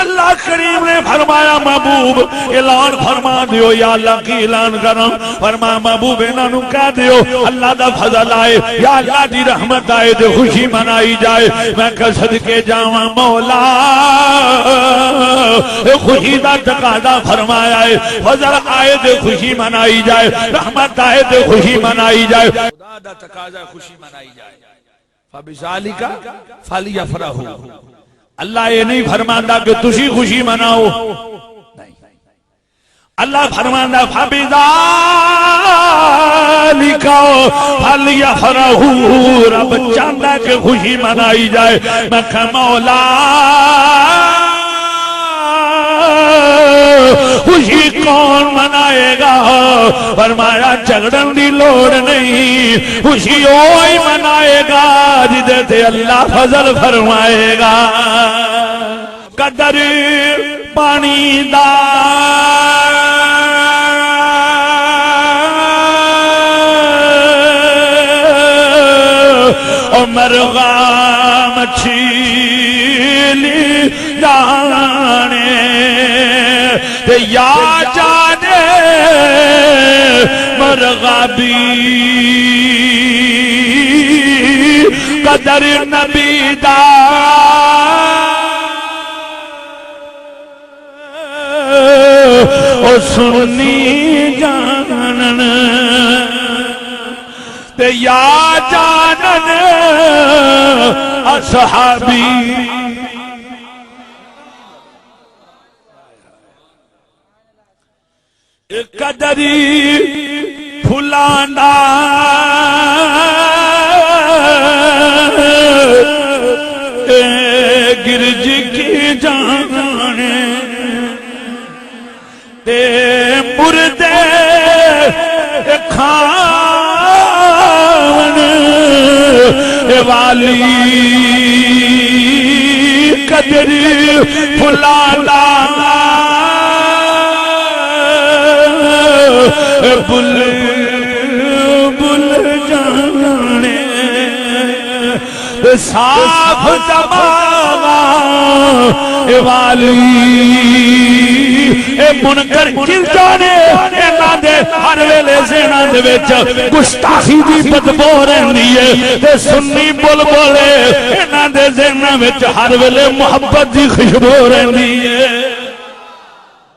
اللہ کریم نے فرمایا محبوب اعلان فرما دیو یا اللہ کی اعلان کروں فرمایا محبوب انہاں نوں کہہ دیو اللہ دا فضل آئے یا اللہ دی رحمت آئے تے خوشی منائی جائے میں کہ صدقے جاواں مولا خوشی دا تقاضا فرمایا ہے فضل آئے تے خوشی منائی جائے رحمت آئے تے خوشی منائی جائے خدا دا تقاضا خوشی منائی جائے فبذالک فلیفرحوا اللہ یہ نہیں فرماندا کہ تسی خوشی مناؤ نہیں اللہ فرماندا فبذالک فلیفرحوا رب چاہتا ہے کہ خوشی منائی جائے میں کہ مولا خوشی کون منائے گا فرمایا جھگڑن دی لوڑ نہیں خوشی وہی منائے گا جدے تے اللہ فضل فرمائے گا قدر پانی دا مرغا مچھلی جانے یا جانے مرغا بھی قدر نبی دا او سنی جانن تے یا جانن اصحابی قدری پھلانا گرج کی جانے تے مردے کھان والی قدری پھلانا بل بل جانے صاف دماغ والی اے منکر کل جانے اینا دے ہر ویلے زینا دے وچ گستاخی دی بدبو رہنی ہے تے سنی بول بولے اینا دے زینا وچ ہر ویلے محبت دی خوشبو رہنی ہے